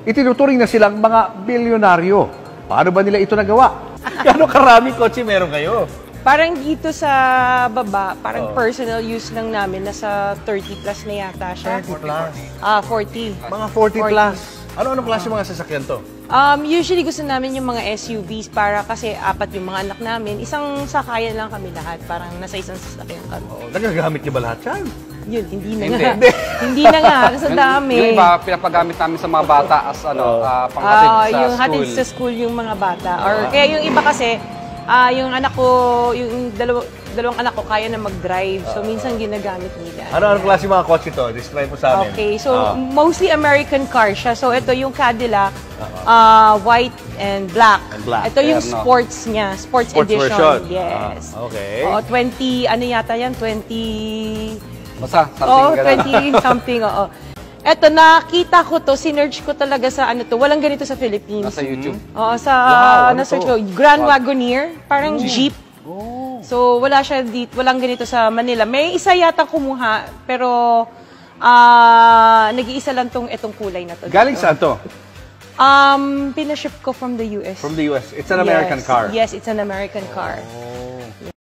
itinuturing na silang mga bilyonaryo. Paano ba nila ito nagawa? Gano'ng karaming kotse meron kayo? Parang dito sa baba, parang personal use lang namin, nasa 30 plus na yata siya. 30 plus? 40. Mga 40 plus. Ano-ano klase mga sasakyan to? Usually gusto namin yung mga SUVs para kasi apat yung mga anak namin. Isang sakayan lang kami lahat. Parang nasa isang sasakyan kami. Nagagamit niyo ba lahat yan? Yun, hindi na nga. Hindi na nga, kasi dami. Yung iba, pinapagamit namin sa mga bata as panghatid sa yung school. hatid sa school yung mga bata. Or kaya yung iba kasi, yung anak ko, yung dalawang anak ko kaya na mag-drive. So, minsan ginagamit nila. Ano-ano klase mga kotse to? Describe mo sa amin. Okay, so mostly American car siya. So, ito yung Cadillac, white and black. Ito yung sports niya, sports edition. Version. Yes. Okay. 20, ano yata yan? 20... Basta, something 20 something, oo. Eto, nakita ko to, sinerge ko talaga sa ano to. Walang ganito sa Philippines. Nasa YouTube. Oo, na-search ko. Grand Wagoneer, parang jeep. So, wala siya dito, walang ganito sa Manila. May isa yata kumuha, pero nag-iisa lang itong kulay na to. Galing saan to? Pinaship ko from the US. From the US. It's an American car. Yes, it's an American car.